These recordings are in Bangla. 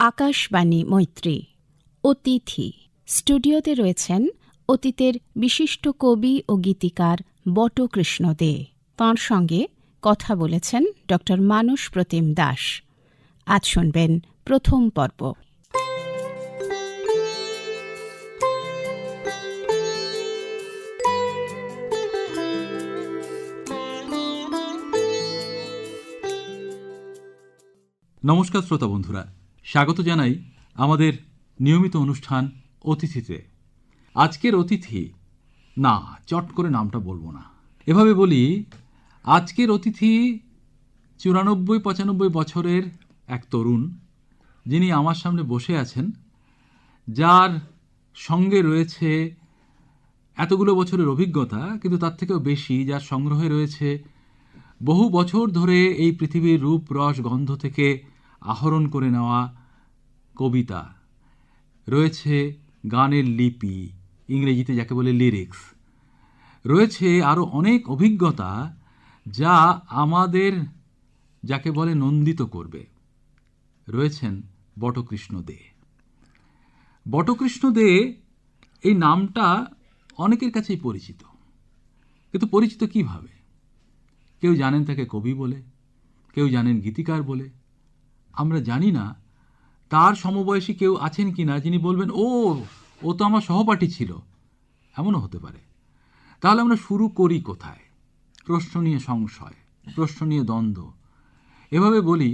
আকাশবাণী মৈত্রী। অতিথি স্টুডিওতে রয়েছেন অতীতের বিশিষ্ট কবি ও গীতিকার বটকৃষ্ণ দে। তাঁর সঙ্গে কথা বলেছেন ড মানস প্রতিম দাস। আজ শুনবেন প্রথম পর্ব। নমস্কার শ্রোতা বন্ধুরা, স্বাগত জানাই আমাদের নিয়মিত অনুষ্ঠান অতিথিতে। আজকের অতিথি, না চট করে নামটা বলবো না, এভাবে বলি, আজকের অতিথি 94-95 বছরের এক তরুণ, যিনি আমার সামনে বসে আছেন, যার সঙ্গে রয়েছে এতগুলো বছরের অভিজ্ঞতা, কিন্তু তার থেকেও বেশি যার সংগ্রহে রয়েছে বহু বছর ধরে এই পৃথিবীর রূপ রস গন্ধ থেকে আহরণ করে নেওয়া কবিতা, রয়েছে গানের লিপি, ইংরেজিতে যাকে বলে লিরিক্স, রয়েছে আরও অনেক অভিজ্ঞতা যা আমাদের যাকে বলে নন্দিত করবে। রয়েছেন বটকৃষ্ণ দে। বটকৃষ্ণ দে এই নামটা অনেকের কাছেই পরিচিত, কিন্তু পরিচিত কিভাবে? কেউ জানেন তাকে কবি বলে, কেউ জানেন গীতিকার বলে। আমরা জানি না তার সমবয়সী কেউ আছেন কি না যিনি বলবেন, ও তো আমার সহপাঠী ছিল। এমনও হতে পারে। তাহলে আমরা শুরু করি কোথায়? প্রশ্ন নিয়ে সংশয়, প্রশ্ন নিয়ে দ্বন্দ্ব। এভাবে বলি,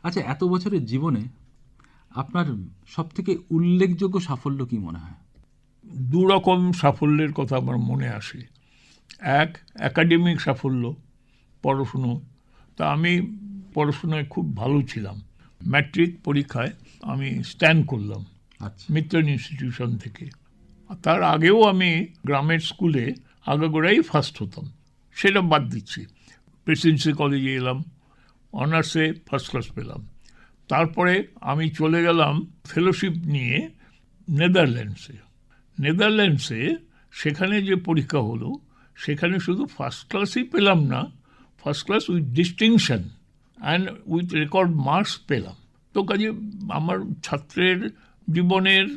আচ্ছা, এত বছরের জীবনে আপনার সবথেকে উল্লেখযোগ্য সাফল্য কি মনে হয়? দুরকম সাফল্যের কথা আমার মনে আসে। এক, একাডেমিক সাফল্য, পড়াশুনো। তা আমি পড়াশোনায় খুব ভালো ছিলাম। ম্যাট্রিক পরীক্ষায় আমি স্ট্যান্ড করলাম মিত্তল ইনস্টিটিউশন থেকে। তার আগেও আমি গ্রামের স্কুলে আগাগোড়াই ফার্স্ট হতাম, সেটা বাদ দিচ্ছি। প্রেসিডেন্সি কলেজে এলাম, অনার্সে ফার্স্ট ক্লাস পেলাম। তারপরে আমি চলে গেলাম ফেলোশিপ নিয়ে নেদারল্যান্ডসে। সেখানে যে পরীক্ষা হলো, সেখানে শুধু ফার্স্ট ক্লাসই পেলাম না, first class with distinction and with record marks পেলাম। তো কাজে আমার ছাত্রের জীবনের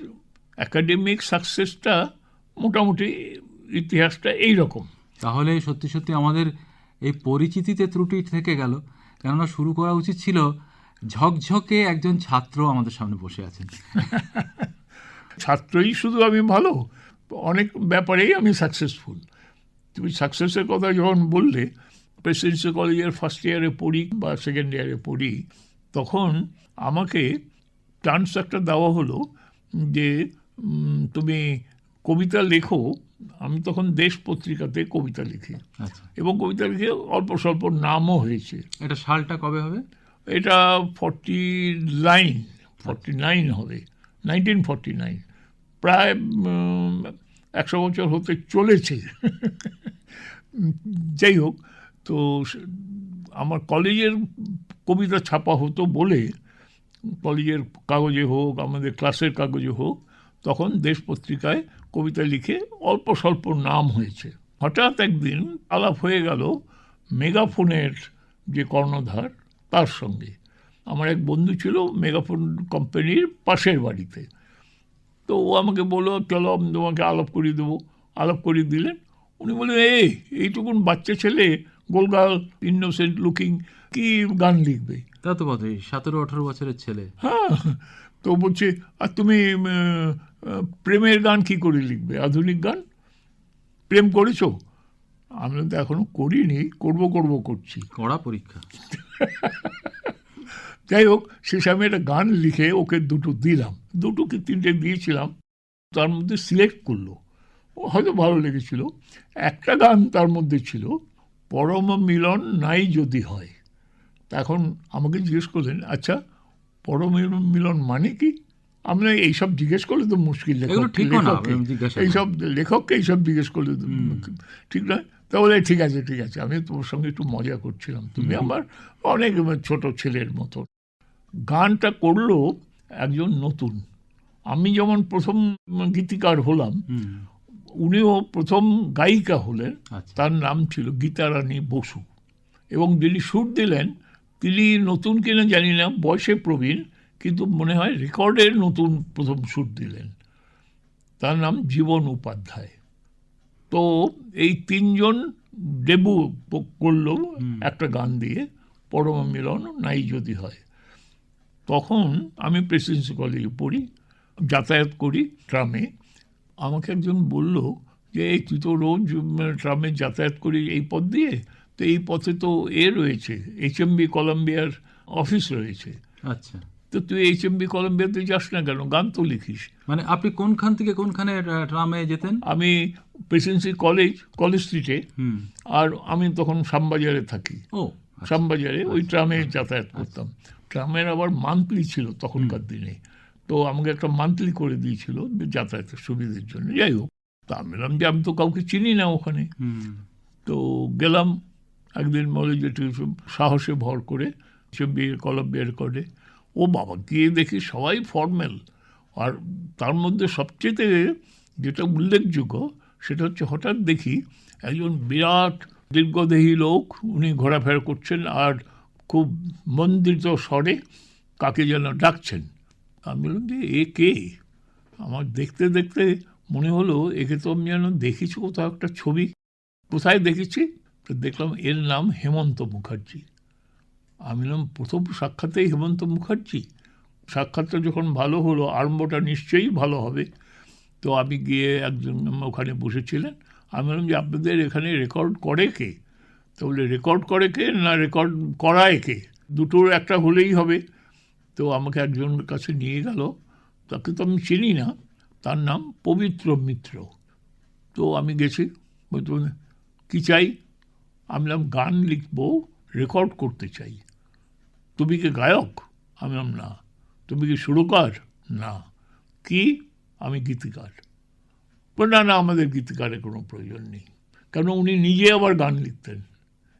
একাডেমিক সাকসেসটা মোটামুটি ইতিহাসটা এইরকম। তাহলে সত্যি সত্যি আমাদের এই পরিচিতিতে ত্রুটি থেকে গেল, কেননা শুরু করা উচিত ছিল ঝকঝকে একজন ছাত্র আমাদের সামনে বসে আছেন। ছাত্রই শুধু আমি ভালো, অনেক ব্যাপারেই আমি সাকসেসফুল। তুমি সাকসেসের কথা যখন বললে, প্রেসিডেন্সি কলেজের ফার্স্ট ইয়ারে পড়ি বা সেকেন্ড ইয়ারে পড়ি, তখন আমাকে চান্স একটা দেওয়া হলো যে তুমি কবিতা লেখো। আমি তখন দেশ পত্রিকাতে কবিতা লিখি, এবং কবিতা লিখে অল্প স্বল্প নামও হয়েছে। এটা সালটা কবে হবে? এটা 49 হবে, 1949। প্রায় 100 বছর হতে চলেছে। যাই হোক, তো আমার কলেজের কবিতা ছাপা হতো বলে, কলেজের কাগজে হোক, আমাদের ক্লাসের কাগজে হোক, তখন দেশ পত্রিকায় কবিতা লিখে অল্প স্বল্প নাম হয়েছে। হঠাৎ একদিন আলাপ হয়ে গেল মেগাফোনের যে কর্ণধার, তার সঙ্গে। আমার এক বন্ধু ছিল মেগাফোন কোম্পানির পাশের বাড়িতে। তো ও আমাকে বললো, চলো আমি তোমাকে আলাপ করিয়ে দেবো। আলাপ করিয়ে দিলেন। উনি বললেন, এইটুকুন বাচ্চা ছেলে, গোলগাল, ইনোসেন্ট লুকিং, কি গান লিখবে? তা তো বটেই, 17-18 বছরের ছেলে। হ্যাঁ, তো বলছে, আর তুমি প্রেমের গান কি করে লিখবে? আধুনিক গান প্রেম করেছো? আমি তো এখনো করিনি, করছি। কড়া পরীক্ষা। যাই হোক, শেষে আমি একটা গান লিখে ওকে দুটো দিলাম, 2 কি 3টে দিয়েছিলাম। তার মধ্যে সিলেক্ট করলো, হয়তো ভালো লেগেছিল। একটা গান তার মধ্যে ছিল, পরম মিলন নাই যদি হয়। তা এখন আমাকে জিজ্ঞেস করলেন, আচ্ছা পরম মিলন মানে কি? আমরা এইসব জিজ্ঞেস করলে তো মুশকিল, এইসব লেখককে এইসব জিজ্ঞেস করলে তো ঠিক নয়। তাহলে ঠিক আছে, আমি তোমার সঙ্গে একটু মজা করছিলাম, তুমি আমার অনেক ছোট ছেলের মতো। গানটা করলো একজন নতুন। আমি যেমন প্রথম গীতিকার হলাম, উনিও প্রথম গায়িকা হলেন। তার নাম ছিল গীতারানী বসু, এবং যিনি সুর দিলেন তিনি নতুন কিনা জানি না, বয়সে প্রবীণ, কিন্তু মনে হয় রেকর্ডের নতুন প্রথম সুর দিলেন। তার নাম জীবন উপাধ্যায়। তো এই তিনজন ডেবু করলো একটা গান দিয়ে, পরম মিলন নাই যদি হয়। তখন আমি প্রেসিডেন্সি কলেজে পড়ি, যাতায়াত করি ট্রামে। আমাকে একজন বলল যে এই তুই তো রোজ ট্রামে যাতায়াত করি এই পথ দিয়ে, তো এই পথে তো রয়েছে HMB কলম্বিয়ার অফিস রয়েছে, আচ্ছা, তো তুই HMB কলম্বিয়াতে যাস না কেন, গান তো লিখিস। মানে আপনি কোনখান থেকে কোনখানে ট্রামে যেতেন? আমি প্রেসিডেন্সি কলেজ স্ট্রিটে, আর আমি তখন শ্যামবাজারে থাকি। ও, শ্যামবাজারে ওই ট্রামে যাতায়াত করতাম। ট্রামের আবার মান্থলি ছিল তখনকার দিনে, তো আমাকে একটা মান্থলি করে দিয়েছিল যাতায়াতের সুবিধার জন্য। যাই হোক, তা বললাম যে আমি তো কাউকে চিনি না ওখানে। তো গেলাম একদিন, বলে যে সাহসে ভর করে সে কলম্বিয়া রেকর্ডে। ও বাবা, গিয়ে দেখি সবাই ফর্মাল। আর তার মধ্যে সবচেয়ে যেটা উল্লেখযোগ্য সেটা হচ্ছে, হঠাৎ দেখি একজন বিরাট দীর্ঘদেহী লোক, উনি ঘোরাফেরা করছেন আর খুব মন্দিরিত স্বরে কাকে যেন ডাকছেন। আমি বললাম যে এ কে? আমার দেখতে দেখতে মনে হলো একে তো আমি যেন দেখেছি কোথাও একটা ছবি। কোথায় দেখেছি? তো দেখলাম এর নাম হেমন্ত মুখার্জি। আমি বললাম প্রথম সাক্ষাতেই হেমন্ত মুখার্জি? সাক্ষাৎটা যখন ভালো হলো, আরম্ভটা নিশ্চয়ই ভালো হবে। তো আমি গিয়ে একজন ওখানে বসেছিলেন, আমি বললাম যে আপনাদের এখানে রেকর্ড করে কে? তো বলে রেকর্ড করে কে না রেকর্ড করায় কে, দুটোর একটা হলেই হবে। তো আমাকে একজনের কাছে নিয়ে গেল, তাকে তো আমি চিনি না, তার নাম পবিত্র মিত্র। তো আমি গেছি, বলতে কী চাই? আমি বললাম গান লিখবো, রেকর্ড করতে চাই। তুমি কি গায়ক? আমি বললাম না। তুমি কি সুরকার? না। কি? আমি গীতিকার। না না, আমাদের গীতিকারের কোনো প্রয়োজন নেই। কারণ উনি নিজে আবার গান লিখতেন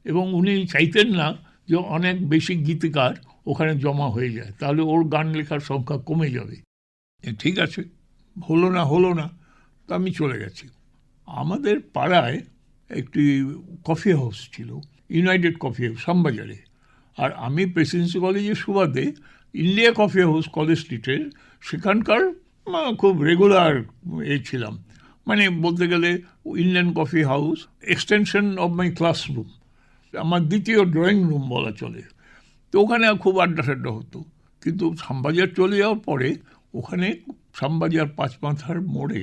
এবং উনি চাইতেন না যে অনেক বেশি গীতিকার ওখানে জমা হয়ে যায়, তাহলে ওর গান লেখার সংখ্যা কমে যাবে। ঠিক আছে, হলো না, তো আমি চলে গেছি। আমাদের পাড়ায় একটি কফি হাউস ছিল, ইউনাইটেড কফি হাউস, শ্যামবাজারে। আর আমি প্রেসিডেন্সি কলেজের সুবাদে ইন্ডিয়া কফি হাউস কলেজ স্ট্রিটের সেখানকার খুব রেগুলার ছিলাম। মানে বলতে গেলে Indian coffee house extension of my classroom, আমার দ্বিতীয় ড্রয়িং রুম বলা চলে। তো ওখানে খুব আড্ডা টাড্ডা হতো। কিন্তু শ্যামবাজার চলে যাওয়ার পরে ওখানে শ্যামবাজার পাঁচমাথার মোড়ে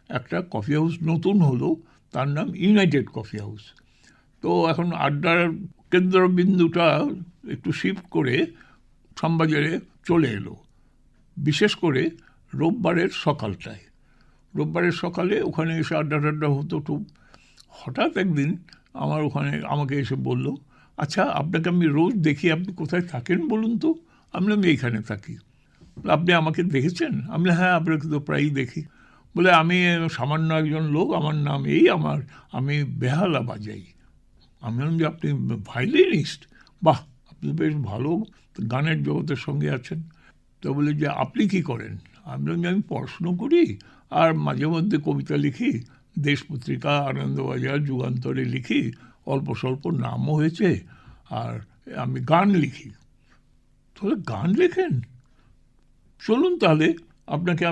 একটা কফি হাউস নতুন হলো, তার নাম ইউনাইটেড কফি হাউস। তো এখন আড্ডার কেন্দ্রবিন্দুটা একটু শিফট করে শ্যামবাজারে চলে এলো, বিশেষ করে রোববারের সকালটায়। রোববারের সকালে ওখানে এসে আড্ডা টাড্ডা হতো খুব। হঠাৎ একদিন আমাকে এসে বলল, আচ্ছা আপনাকে আমি রোজ দেখি, আপনি কোথায় থাকেন বলুন তো? আমি এইখানে থাকি। আপনি আমাকে দেখেছেন? আমি হ্যাঁ, আপনাকে তো প্রায়ই দেখি। বলে আমি সামান্য একজন লোক, আমার নাম আমি বেহালা বাজাই। আমি বললাম যে আপনি ভায়োলিনিস্ট? বাহ, আপনি বেশ ভালো গানের জগতের সঙ্গে আছেন। তো বলে যে আপনি কি করেন? আমি বললাম যে আমি পড়াশুনো করি আর মাঝে মধ্যে কবিতা লিখি, দেশ পত্রিকা, আনন্দবাজার, যুগান্তরে লিখি, অল্প স্বল্প নামও হয়েছে, আর আমি গান লিখি। তাহলে গান লেখেন? চলুন তাহলে আপনাকে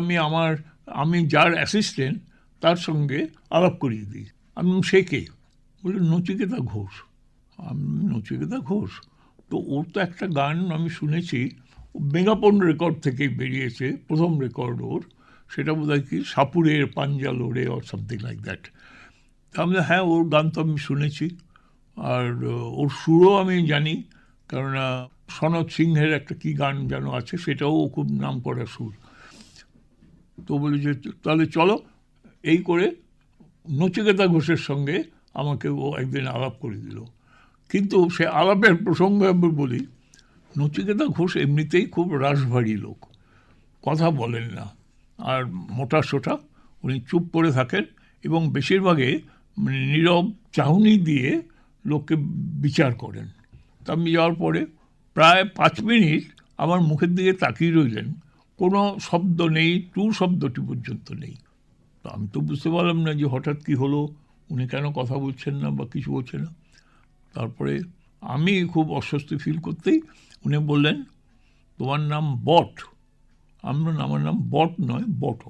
আমি যার অ্যাসিস্ট্যান্ট তার সঙ্গে আলাপ করিয়ে দিই। আমি সে কে? বলে নচিকেতা ঘোষ। আমি নচিকেতা ঘোষ? তো ওর তো একটা গান আমি শুনেছি, মেগাপন রেকর্ড থেকে বেরিয়েছে, প্রথম রেকর্ড ওর, সেটা বোধহয় কি সাপুরের পাঞ্জা লোড়ে অর সামথিং লাইক দ্যাট। তাহলে হ্যাঁ, ওর গান তো আমি শুনেছি, আর ওর সুরও আমি জানি, কারণ সনৎ সিংহের একটা কি গান যেন আছে, সেটাও খুব নাম করা সুর। তো বলি যে তাহলে চলো। এই করে নচিকেতা ঘোষের সঙ্গে আমাকে ও একদিন আলাপ করে দিল। কিন্তু সে আলাপের প্রসঙ্গে আমি বলি, নচিকেতা ঘোষ এমনিতেই খুব রাশভারী লোক, কথা বলেন না, আর মোটা সোটা, উনি চুপ করে থাকেন এবং বেশিরভাগে নীরব চাহনি দিয়ে লোককে বিচার করেন। তা আমি যাওয়ার পরে প্রায় 5 মিনিট আমার মুখের দিকে তাকিয়ে রইলেন, কোনো শব্দ নেই, টু শব্দটি পর্যন্ত নেই। তো আমি তো বুঝতে পারলাম না যে হঠাৎ কি হলো, উনি কেন কথা বলছেন না বা কিছু বলছেন না। তারপরে আমি খুব অস্বস্তি ফিল করতেই উনি বললেন তোমার নাম বট। আমার নাম বট নয়, বট।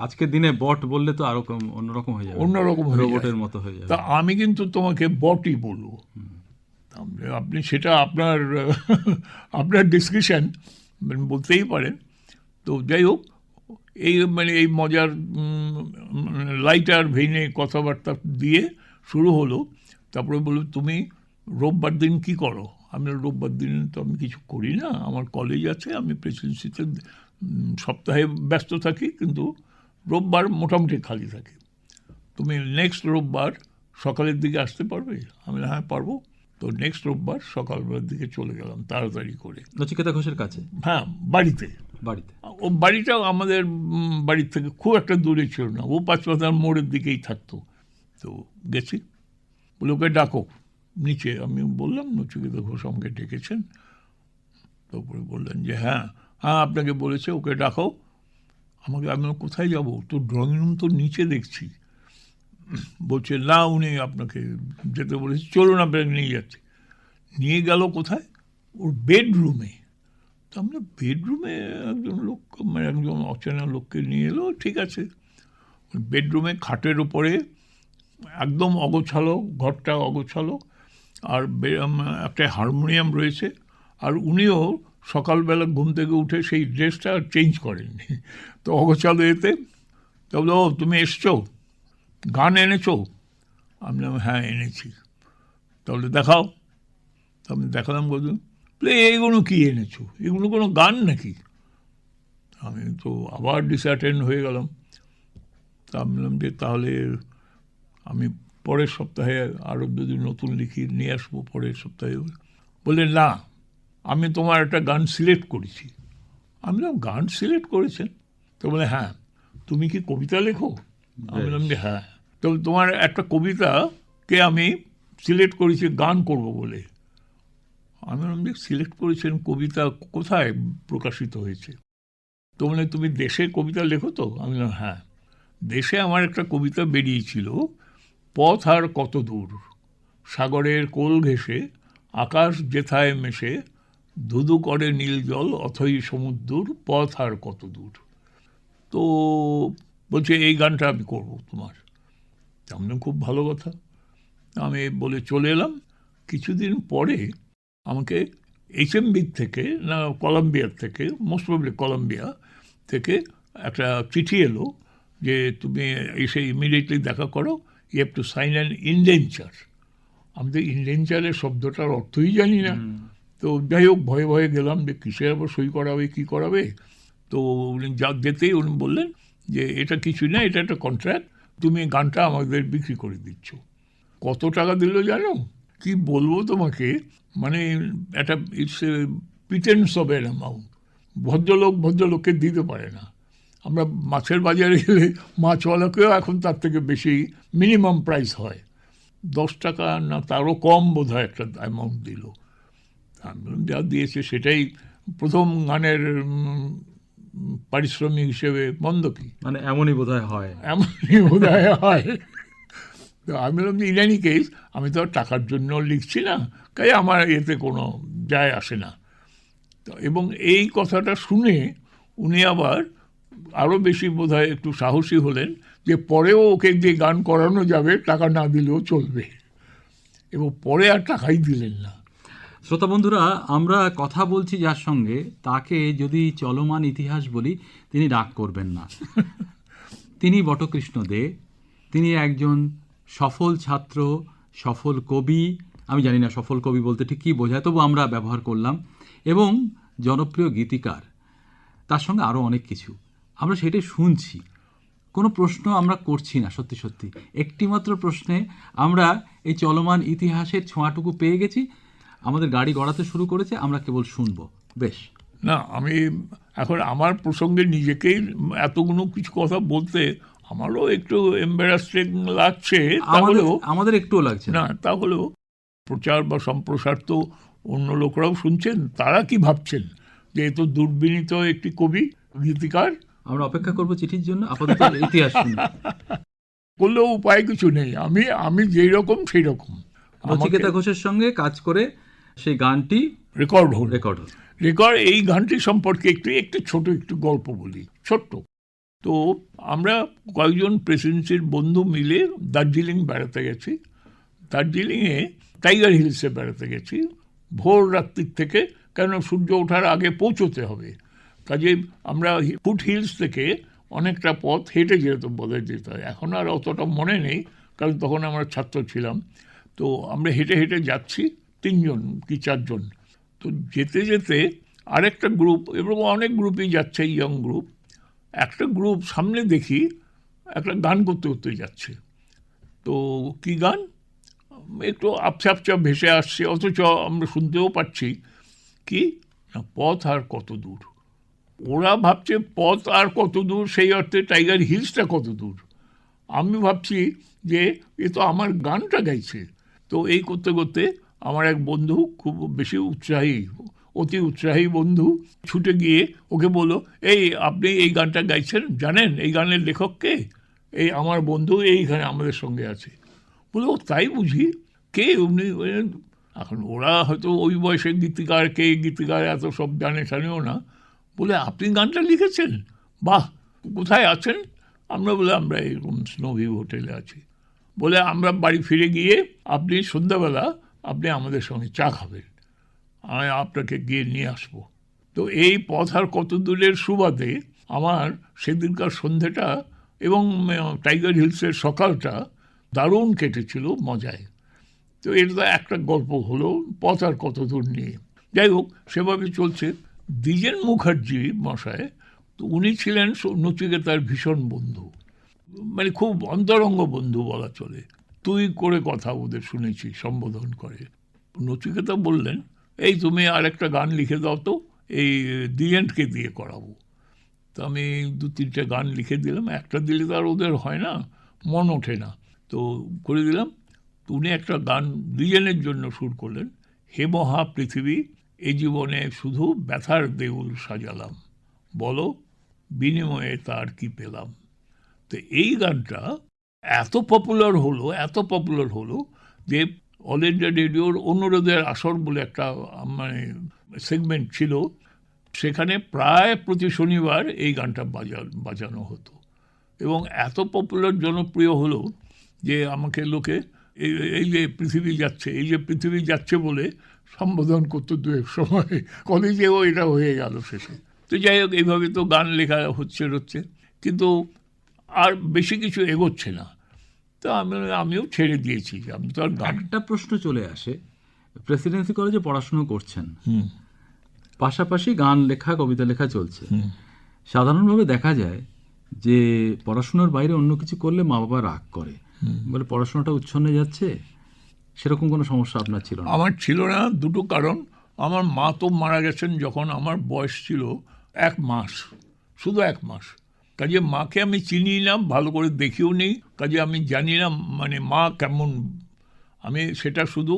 আজকের দিনে বট বললে তো আরো অন্যরকম হয়ে যাবে, অন্যরকম হয়ে যায়। রোবটের মতো হয়ে যাবে। তা আমি কিন্তু তোমাকে বটই বলবো। আপনি সেটা আপনার ডিসকাশন বলতেই পারেন। তো যাই হোক, এই মজার লাইটার ভেইনে কথাবার্তা দিয়ে শুরু হলো। তারপরে বললো, তুমি রোববার দিন কি করো? আমি রোববার দিন তো আমি কিছু করি না, আমার কলেজ আছে, আমি প্রেসিডেন্সিতে সপ্তাহে ব্যস্ত থাকি, কিন্তু রোববার মোটামুটি খালি থাকি। তুমি নেক্সট রোববার সকালের দিকে আসতে পারবে? আমি হ্যাঁ পারবো। তো নেক্সট রোববার সকালবেলার দিকে চলে গেলাম তাড়াতাড়ি করে। নচিকেতা ঘোষের কাছে? হ্যাঁ, বাড়িতে। ও বাড়িটাও আমাদের বাড়ির থেকে খুব একটা দূরে ছিল না, ও 5 মাথার মোড়ের দিকেই থাকতো। তো গেছি, বলে ওকে ডাকো নিচে। আমি বললাম নচিকেতা ঘোষ আমাকে ডেকেছেন। তারপরে বললেন যে হ্যাঁ আপনাকে বলেছে, ওকে ডাকো। আমি কোথায় যাব? তো ড্রয়িং রুম তো নিচে দেখছি। বলছে না, উনি আপনাকে যেতে বলেছে, চলুন আপনাকে নিয়ে যাচ্ছি। নিয়ে গেল কোথায়? ওর বেডরুমে। তো আমরা বেডরুমে একজন লোক, মানে একজন অচেনা লোককে নিয়ে এলো, ঠিক আছে। বেডরুমে খাটের উপরে একদম অগোছালো, ঘরটা অগোছালো, আর একটা হারমোনিয়াম রয়েছে। আর উনিও সকালবেলা ঘুম থেকে উঠে সেই ড্রেসটা চেঞ্জ করেননি, তো অগোছালো এতে। তো বললো, ও তুমি এসছো, গান এনেছো? আমি বললাম হ্যাঁ এনেছি। তাহলে দেখাও। তো আমি দেখালাম, বললাম এইগুলো কি এনেছো, এগুলো কোনো গান নাকি? আমি তো আবার ডিসঅ্যাটেন্ড হয়ে গেলাম। তা আমি বললাম যে তাহলে আমি পরের সপ্তাহে আরও যদি নতুন লিখি নিয়ে আসবো পরের সপ্তাহে। বললেন না, আমি তোমার একটা গান সিলেক্ট করেছি। আমি বললাম গান সিলেক্ট করেছেন? তো বলে হ্যাঁ। তুমি কি কবিতা লেখো? আমি বললাম যে হ্যাঁ। তো তোমার একটা কবিতাকে আমি সিলেক্ট করেছি গান করব বলে। আমি বললাম যে সিলেক্ট করেছেন, কবিতা কোথায় প্রকাশিত হয়েছে? তো বলে তুমি দেশের কবিতা লেখো তো? আমি বললাম হ্যাঁ। দেশে আমার একটা কবিতা বেরিয়েছিল, পথ আর কত দূর, সাগরের কোল ঘেঁষে আকাশ যেথায় মেশে, ধুধু করে নীল জল অথই সমুদ্র, পথ আর কত দূর। তো বলছে এই গানটা আমি করবো তোমার। তেমন খুব ভালো কথা। আমি বলে চলে এলাম। কিছুদিন পরে আমাকে HMB থেকে, না কলম্বিয়ার থেকে, মোস্ট প্রবলি কলম্বিয়া থেকে একটা চিঠি এলো যে তুমি এসে ইমিডিয়েটলি দেখা করো, you have to sign an indenture. আমি তো ইনডেঞ্চারের শব্দটার অর্থই জানি না। তো যাই হোক, ভয়ে ভয়ে গেলাম যে কিসের আবার সই করাবে, কী করাবে। তো উনি যেতেই উনি বললেন যে এটা কিছুই না, এটা একটা কন্ট্রাক্ট, তুমি গানটা আমাদের বিক্রি করে দিচ্ছ। কত টাকা দিল জানো? কি বলবো তোমাকে, মানে একটা it's a pretence of N amount. ভদ্রলোককে দিতে পারে না। আমরা মাছের বাজারে গেলে মাছওয়ালাকেও এখন তার থেকে বেশি মিনিমাম প্রাইস হয়, 10 টাকা না তারও কম বোধ হয় একটা অ্যামাউন্ট দিল। আমি যা দিয়েছে সেটাই প্রথম গানের পারিশ্রমিক হিসেবে, মন্দ কি, মানে এমনই বোধহয় হয়, এমনই বোধহয় হয়। তো আমি বললাম ইন এনি কেস আমি তো টাকার জন্য লিখছি না, তাই আমার এতে কোনো যায় আসে না। তো এবং এই কথাটা শুনে উনি আবার আরও বেশি বোধহয় একটু সাহসী হলেন যে পরেও ওকে যে গান করানো যাবে, টাকা না দিলেও চলবে, এবং পরে আর টাকাই দিলেন না। শ্রোতা বন্ধুরা, আমরা কথা বলছি যার সঙ্গে, তাকে যদি চলমান ইতিহাস বলি তিনি রাগ করবেন না। তিনি বটকৃষ্ণ দে। তিনি একজন সফল ছাত্র, সফল কবি। আমি জানি না সফল কবি বলতে ঠিক কী বোঝায়, তবু আমরা ব্যবহার করলাম, এবং জনপ্রিয় গীতিকার। তার সঙ্গে আরও অনেক কিছু আমরা সেটাই শুনছি। কোনো প্রশ্ন আমরা করছি না, সত্যি সত্যি একটিমাত্র প্রশ্নে আমরা এই চলমান ইতিহাসের ছোঁয়াটুকু পেয়ে গেছি। আমাদের গাড়ি গড়াতে শুরু করেছে, আমরা কেবল শুনবো। বেশ, না আমি এখন আমার প্রসঙ্গে নিজেকেই এতগুলো কিছু কথা বলতে আমারও একটু এম্বারাসিং লাগছে। আমাদের একটুও লাগছে না, তাহলেও প্রচার বা সম্প্রসার তো অন্য লোকরাও শুনছেন, তারা কি ভাবছেন যে এ তো দুর্বিনীত একটি কবি, গীতিকার। আমরা অপেক্ষা করবো চিঠির জন্য, আপাতত ইতিহাস শুনি। করলেও উপায় কিছু নেই, আমি যেই রকম সেই রকম। নচিকেতা ঘোষের সঙ্গে কাজ করে সেই গানটি রেকর্ড হলো। রেকর্ড রেকর্ড এই গানটি সম্পর্কে একটু ছোট একটু গল্প বলি, ছোট্ট। তো আমরা কয়েকজন প্রেসিডেন্সির বন্ধু মিলে দার্জিলিং বেড়াতে গেছি। দার্জিলিংয়ে টাইগার হিলসে বেড়াতে গেছি ভোর রাত্রির থেকে, কেন সূর্য ওঠার আগে পৌঁছতে হবে। কাজে আমরা ফুট হিলস থেকে অনেকটা পথ হেঁটে যেতাম, বোধহয় যেতে হয়, এখন আর অতটা মনে নেই কারণ তখন আমরা ছাত্র ছিলাম। তো আমরা হেঁটে হেঁটে যাচ্ছি 3 জন কি 4 জন। তো যেতে যেতে আরেকটা গ্রুপ, এবং অনেক গ্রুপই যাচ্ছে, ইয়ং গ্রুপ, একটা গ্রুপ সামনে দেখি একটা গান করতে করতে যাচ্ছে। তো কি গান, একটু আপসা আপসা ভেসে আসছে, অথচ আমরা শুনতেও পাচ্ছি কি না, পথ আর কত দূর। ওরা ভাবছে পথ আর কত দূর, সেই অর্থে টাইগার হিলসটা কত দূর। আমি ভাবছি যে এ তো আমার গানটা গাইছে। তো এই করতে করতে আমার এক বন্ধু, খুব বেশি উৎসাহী, অতি উৎসাহী বন্ধু, ছুটে গিয়ে ওকে বলল, এই আপনি এই গানটা গাইছেন, জানেন এই গানের লেখককে? এই আমার বন্ধু এইখানে আমাদের সঙ্গে আছে। বলে, ও তাই বুঝি, কে উনি? এখন ওরা হয়তো ওই বয়সে গীতিকার, কে গীতিকার এত সব জানে টানেও না। বলে, আপনি গানটা লিখেছেন? বাহ, কোথায় আছেন? আমরা বলে, আমরা এরকম স্নোভিউ হোটেলে আছি। বলে, আমরা বাড়ি ফিরে গিয়ে আপনি সন্ধ্যাবেলা আপনি আমাদের সঙ্গে চা খাবেন, আমি আপনাকে গিয়ে নিয়ে আসবো। তো এই পথ আর কত দূরের সুবাদে আমার সেদিনকার সন্ধ্যেটা এবং টাইগার হিলসের সকালটা দারুণ কেটেছিল মজায়। তো এটা তো একটা গল্প হলো পথ আর কত দূর নিয়ে। যাই হোক, সেভাবে চলছে। দ্বিজেন মুখার্জি মশায়, তো উনি ছিলেন নচিকেতার ভীষণ বন্ধু, মানে খুব অন্তরঙ্গ বন্ধু বলা চলে। তুই করে কথা ওদের শুনেছি, সম্বোধন করে। নচিকেতা বললেন, এই তুমি আর একটা গান লিখে দাও তো, এই দ্বিজেনকে দিয়ে করাবো। তো আমি 2-3টে গান লিখে দিলাম। একটা দিলে তো আর ওদের হয় না, মন ওঠে না, তো করে দিলাম। তো উনি একটা গান দ্বিজেনের জন্য সুর করলেন, হে মহা পৃথিবী, এ জীবনে শুধু ব্যথার দেউল সাজালাম, বলো বিনিময়ে তার কি পেলাম। তো এই গানটা এত পপুলার হলো যে অল ইন্ডিয়া রেডিওর অনুরোধের আসর বলে একটা মানে সেগমেন্ট ছিল, সেখানে প্রায় প্রতি শনিবার এই গানটা বাজানো হতো। এবং এত পপুলার, জনপ্রিয় হলো যে আমাকে লোকে এই যে পৃথিবী যাচ্ছে বলে সম্বোধন করতো দু এক সময়। কলেজেও এটা হয়ে গেল শেষে। তো যাই হোক, এইভাবে তো গান লেখা হচ্ছে, কিন্তু আর বেশি কিছু এগোচ্ছে না। তো আমিও ছেড়ে দিয়েছি, আমি তো আর গান। একটা প্রশ্ন চলে আসে, প্রেসিডেন্সি কলেজে পড়াশোনা করছেন, পাশাপাশি গান লেখা, কবিতা লেখা চলছে। সাধারণভাবে দেখা যায় যে পড়াশোনার বাইরে অন্য কিছু করলে মা বাবা রাগ করে, বলে পড়াশোনাটা উচ্ছন্নে যাচ্ছে। সেরকম কোনো সমস্যা আপনার ছিল না? আমার ছিল না, দুটো কারণ। আমার মা তো মারা গেছেন যখন আমার বয়স ছিল 1 মাস, শুধু 1 মাস। কাজে মাকে আমি চিনি না, ভালো করে দেখিও নেই, কাজে আমি জানি না মানে মা কেমন, আমি সেটা শুধু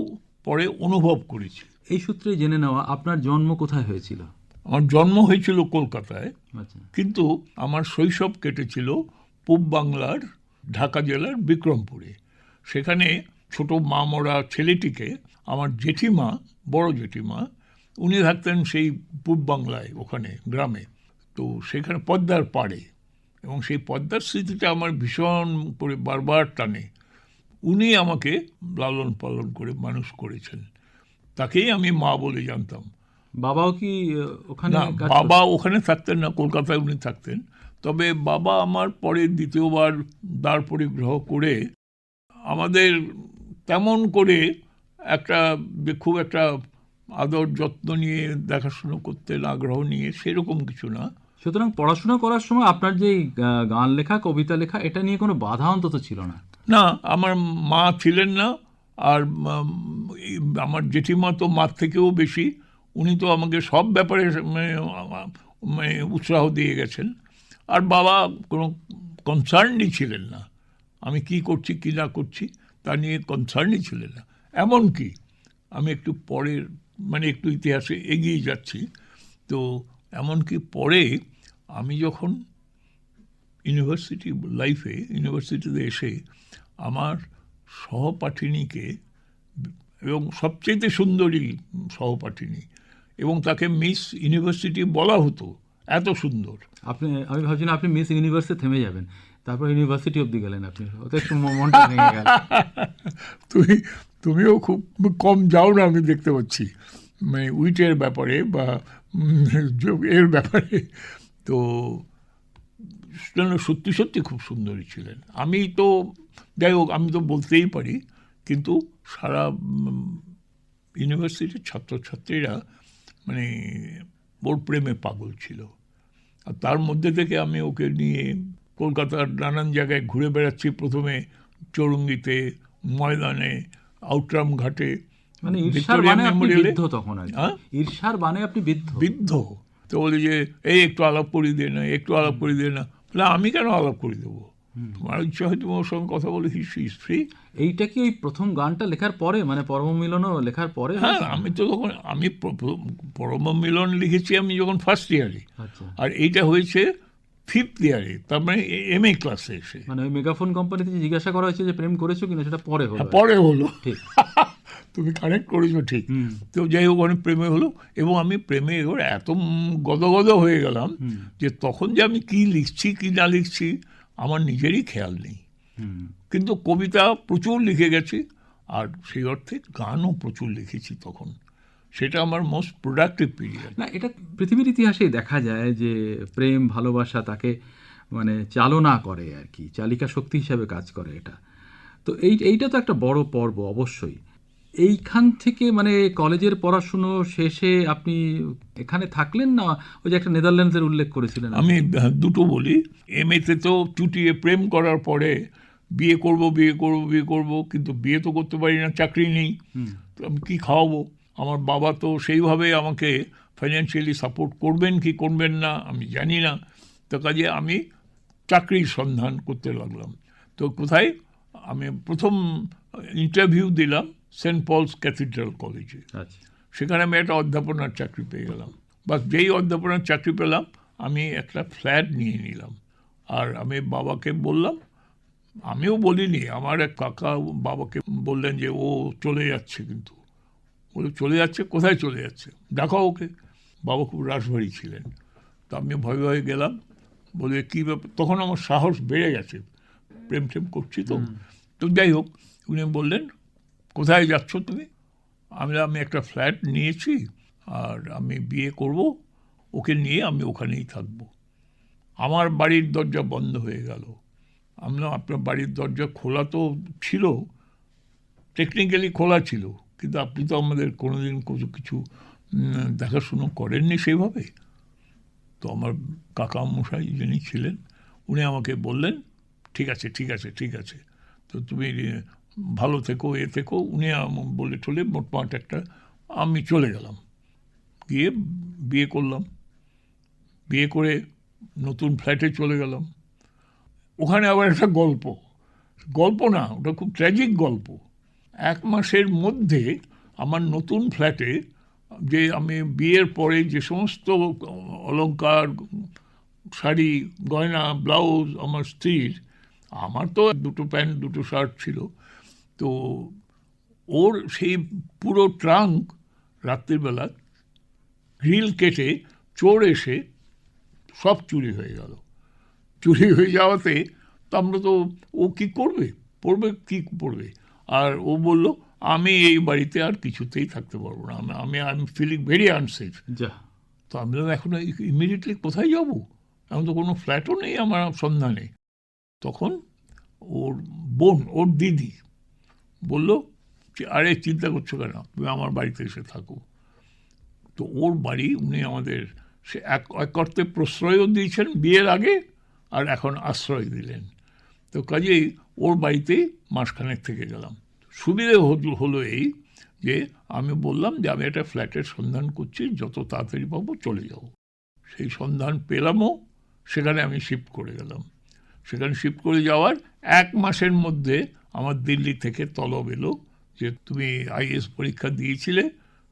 পরে অনুভব করেছি। এই সূত্রে জেনে নেওয়া, আপনার জন্ম কোথায় হয়েছিল? আমার জন্ম হয়েছিল কলকাতায়, আচ্ছা। কিন্তু আমার শৈশব কেটেছিল পূব বাংলার ঢাকা জেলার বিক্রমপুরে। সেখানে ছোট মা মরা ছেলেটিকে আমার জেঠিমা, বড় জেঠিমা, উনি থাকতেন সেই পূব বাংলায়, ওখানে গ্রামে। তো সেখানে পদ্মার পাড়ে, এবং সেই পদ্মার স্মৃতিটা আমার ভীষণ করে বারবার টানে। উনি আমাকে লালন পালন করে মানুষ করেছেন, তাকেই আমি মা বলে জানতাম। বাবাও কি ওখানে? না, বাবা ওখানে থাকতেন না, কলকাতায় উনি থাকতেন। তবে বাবা আমার পরে দ্বিতীয়বার দ্বার পরিগ্রহ করে আমাদের তেমন করে একটা খুব একটা আদর যত্ন নিয়ে দেখাশুনো করতেন, আগ্রহ নিয়ে, সেরকম কিছু না। সুতরাং পড়াশোনা করার সময় আপনার যে গান লেখা, কবিতা লেখা, এটা নিয়ে কোনো বাধা অন্তত ছিল না? না, আমার মা ছিলেন না, আর আমার জেঠিমা তো মার থেকেও বেশি, উনি তো আমাকে সব ব্যাপারে মানে উৎসাহ দিয়ে গেছেন। আর বাবা কোনো কনসার্নই ছিলেন না, আমি কি করছি কি না করছি তা নিয়ে কনসার্নই ছিলেন না। এমনকি আমি একটু পরের মানে একটু ইতিহাসে এগিয়ে যাচ্ছি, তো এমনকি পরে আমি যখন ইউনিভার্সিটিতে এসে আমার সহপাঠিনীকে, এবং সবচেয়ে সুন্দরী সহপাঠিনী, এবং তাকে মিস ইউনিভার্সিটি বলা হতো, এত সুন্দর। আমি ভাবছি না আপনি মিস ইউনিভার্সে থেমে যাবেন, তারপর ইউনিভার্সিটি অবধি গেলেন আপনি, ওতে একটু মনটা ভেঙে গেল। তুমিও খুব কম যাও না আমি দেখতে পাচ্ছি, মানে উইটের ব্যাপারে বা এর ব্যাপারে। তো সত্যি সত্যি খুব সুন্দরী ছিলেন। আমি তো যাই হোক, আমি তো বলতেই পারি, কিন্তু সারা ইউনিভার্সিটির ছাত্রছাত্রীরা মানে ওর প্রেমে পাগল ছিল। আর তার মধ্যে থেকে আমি ওকে নিয়ে কলকাতার নানান জায়গায় ঘুরে বেড়াচ্ছি, প্রথমে চৌরঙ্গিতে, ময়দানে, আউটরাম ঘাটে, মানে ঈর্ষার বানে আপনি বিদ্ধ তখন, ঈর্ষার বানে আপনি বিদ্ধ। তো বলি যে এই একটু আলাপ করিয়ে দে না, একটু আলাপ করিয়ে দে না। বলে আমি কেন আলাপ করে দেবো, তোমার ইচ্ছা হয় তুমি ওর সঙ্গে কথা বলে হিস্ট্রি। এইটা কি ওই প্রথম গানটা লেখার পরে, মানে পরম মিলনও লেখার পরে? হ্যাঁ, আমি তো তখন পরম মিলন লিখেছি আমি যখন ফার্স্ট ইয়ারে, আর এইটা হয়েছে ফিফথ ইয়ারে, তার মানে এম এ ক্লাসে এসে। মানে ওই মেগাফোন কোম্পানিতে জিজ্ঞাসা করা হয়েছে যে প্রেম করেছো কিনা, সেটা পরে হলো। পরে হলো, ঠিক তুমি কানেক্ট করেছো, ঠিক। তো যাই হোক, অনেক প্রেমে হলো, এবং আমি প্রেমে এবার এত গদগদ হয়ে গেলাম যে তখন যে আমি কি লিখছি কি না লিখছি আমার নিজেরই খেয়াল নেই। কিন্তু কবিতা প্রচুর লিখে গেছি, আর সেই অর্থে গানও প্রচুর লিখেছি তখন। সেটা আমার মোস্ট প্রোডাক্টিভ পিরিয়ড। না, এটা পৃথিবীর ইতিহাসেই দেখা যায় যে প্রেম ভালোবাসা তাকে মানে চালনা করে আর কি, চালিকা শক্তি হিসাবে কাজ করে এটা। তো এইটা তো একটা বড় পর্ব অবশ্যই। এইখান থেকে মানে কলেজের পড়াশুনো শেষে আপনি এখানে থাকলেন না, ওই যে একটা নেদারল্যান্ডসের উল্লেখ করেছিলেন? আমি দুটো বলি। এম এতে তো চুটিয়ে প্রেম করার পরে বিয়ে করব, কিন্তু বিয়ে তো করতে পারি না, চাকরি নেই, তো আমি কী খাওয়াবো? আমার বাবা তো সেইভাবে আমাকে ফাইন্যান্সিয়ালি সাপোর্ট করবেন কি করবেন না আমি জানি না। তো কাজে আমি চাকরির সন্ধান করতে লাগলাম। তো কোথায়? আমি প্রথম ইন্টারভিউ দিলাম সেন্ট পলস ক্যাথিড্রাল কলেজে। সেখানে আমি একটা অধ্যাপনার চাকরি পেয়ে গেলাম। বাস যেই অধ্যাপনার চাকরি পেলাম আমি একটা ফ্ল্যাট নিয়ে নিলাম। আর আমি বাবাকে বললাম, আমিও বলিনি, আমার এক কাকা বাবাকে বললেন যে ও চলে যাচ্ছে। কিন্তু বলে চলে যাচ্ছে? কোথায় চলে যাচ্ছে? দেখাও ওকে। বাবা খুব রাশভারী ছিলেন। তো আমি ভয়ে ভয়ে গেলাম, বলে কী ব্যাপার? তখন আমার সাহস বেড়ে গেছে, প্রেম করছি তো। তো যাই হোক, উনি বললেন কোথায় যাচ্ছ তুমি? আমি একটা ফ্ল্যাট নিয়েছি, আর আমি বিয়ে করব, ওকে নিয়ে আমি ওখানেই থাকব। আমার বাড়ির দরজা বন্ধ হয়ে গেল। আমরা আপনার বাড়ির দরজা খোলা তো ছিল, টেকনিক্যালি খোলা ছিল, কিন্তু আপনি তো আমাদের কোনোদিন কিছু দেখাশুনো করেননি সেইভাবে। তো আমার কাকা মশাই যিনি ছিলেন উনি আমাকে বললেন ঠিক আছে, তো তুমি ভালো থেকো, থেকো। উনি বলে টলে মোটমাট একটা, আমি চলে গেলাম, গিয়ে বিয়ে করলাম। বিয়ে করে নতুন ফ্ল্যাটে চলে গেলাম। ওখানে আবার একটা গল্প না, ওটা খুব ট্র্যাজিক গল্প। 1 মাসের মধ্যে আমার নতুন ফ্ল্যাটে যে আমি বিয়ের পরে যে সমস্ত অলংকার, শাড়ি, গয়না, ব্লাউজ আমার স্ত্রীর, আমার তো 2 প্যান্ট 2 শার্ট ছিল, তো ওর সেই পুরো ট্রাঙ্ক রাত্রিবেলা গ্রিল কেটে চোর এসে সব চুরি হয়ে গেল। চুরি হয়ে যাওয়াতে তো আমরা তো, ও কী করবে, পড়বে। আর ও বলল আমি এই বাড়িতে আর কিছুতেই থাকতে পারবো না, আমি ফিলিং ভেরি আনসেফ। তো আমি এখন ইমিডিয়েটলি কোথায় যাব? এখন তো কোনো ফ্ল্যাটও নেই আমার সন্ধানে। তখন ওর বোন, ওর দিদি বলল যে আরে চিন্তা করছো কেন, তুমি আমার বাড়িতে এসে থাকো। তো ওর বাড়ি উনি আমাদের সে এক অর্থে প্রশ্রয়ও দিয়েছেন বিয়ের আগে, আর এখন আশ্রয় দিলেন। তো কাজেই ওর বাড়িতেই মাসখানেক থেকে গেলাম। সুবিধে হলো এই যে আমি বললাম যে আমি একটা ফ্ল্যাটের সন্ধান করছি, যত তাড়াতাড়ি পাবো চলে যাবো। সেই সন্ধান পেলামও, সেখানে আমি শিফট করে গেলাম। সেখানে শিফট করে যাওয়ার 1 মাসের মধ্যে আমার দিল্লি থেকে তলব এলো যে তুমি আইএএস পরীক্ষা দিয়েছিলে,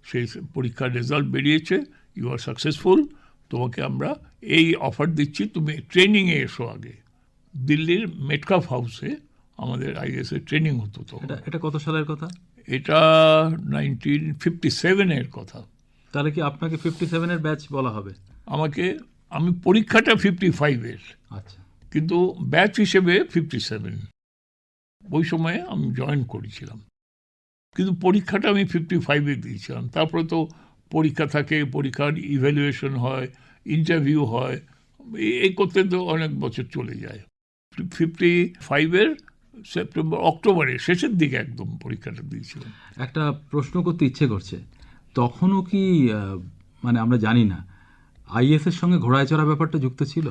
সেই পরীক্ষার রেজাল্ট বেরিয়েছে, ইউ আর সাকসেসফুল, তোমাকে আমরা এই অফার দিচ্ছি, তুমি ট্রেনিংয়ে এসো আগে। দিল্লির মেটকাফ হাউসে আমাদের আইএএসের ট্রেনিং হতো। তো এটা কত সালের কথা? এটা 1957-এর কথা। তাহলে কি আপনাকে 57-এর ব্যাচ বলা হবে? আমি পরীক্ষাটা 55-এর, আচ্ছা, কিন্তু ব্যাচ হিসেবে 57। ওই সময়ে আমি জয়েন করেছিলাম, কিন্তু পরীক্ষাটা আমি 55-এ দিয়েছিলাম। তারপরে তো পরীক্ষা থাকে, পরীক্ষার ইভ্যালুয়েশন হয়, ইন্টারভিউ হয়, এই করতে তো অনেক বছর চলে যায়। 55-এর অক্টোবরের শেষের দিকে একদম পরীক্ষাটা দিয়েছিলাম। একটা প্রশ্ন করতে ইচ্ছে করছে, তখনও কি মানে আমরা জানি না, আইএসের সঙ্গে ঘোড়ায় চড়া ব্যাপারটা যুক্ত ছিল?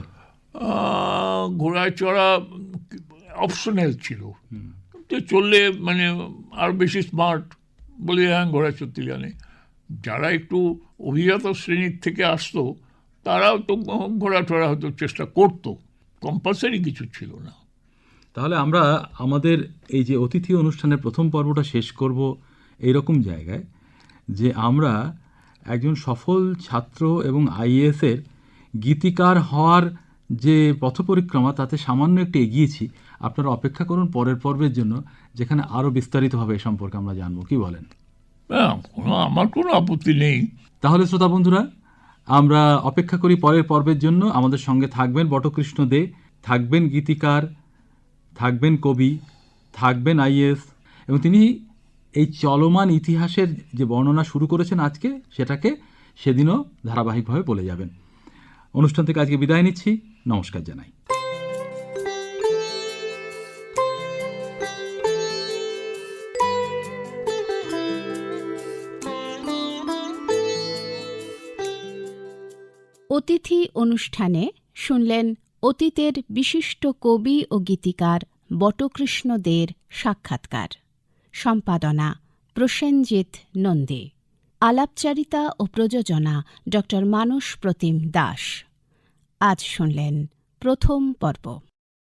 ঘোড়ায় চড়া অপশনাল ছিল, তো চললে মানে আর বেশি স্মার্ট বলে হ্যাঁ ঘোড়া চড়তে জানে। যারা একটু অভিজাত শ্রেণীর থেকে আসতো তারাও তো ঘোড়া টোড়া হয়তো চেষ্টা করতো, কম্পালসারি কিছু ছিল না। তাহলে আমরা আমাদের এই যে অতিথি অনুষ্ঠানের প্রথম পর্বটা শেষ করব এইরকম জায়গায়, যে আমরা একজন সফল ছাত্র এবং আইএএসের গীতিকার হওয়ার যে পথপরিক্রমা তাতে সামান্য একটু এগিয়েছি। আপনারা অপেক্ষা করুন পরের পর্বের জন্য, যেখানে আরও বিস্তারিতভাবে এ সম্পর্কে আমরা জানবো। কি বলেন? হ্যাঁ, আমার কোনো আপত্তি নেই। তাহলে শ্রোতা বন্ধুরা, আমরা অপেক্ষা করি পরের পর্বের জন্য। আমাদের সঙ্গে থাকবেন বটকৃষ্ণ দে, থাকবেন গীতিকার, থাকবেন কবি, থাকবেন আইএস, এবং তিনি এই চলমান ইতিহাসের যে বর্ণনা শুরু করেছেন আজকে, সেটাকে সেদিনও ধারাবাহিকভাবে বলে যাবেন। অনুষ্ঠান থেকে আজকে বিদায় নিচ্ছি, নমস্কার জানাই। অতিথি অনুষ্ঠানে শুনলেন অতীতের বিশিষ্ট কবি ও গীতিকার বটকৃষ্ণ দের সাক্ষাৎকার। সম্পাদনা প্রসেনজিৎ নন্দী। আলাপচারিতা ও প্রযোজনা ড. মানস প্রতিম দাস। আজ শুনলেন প্রথম পর্ব।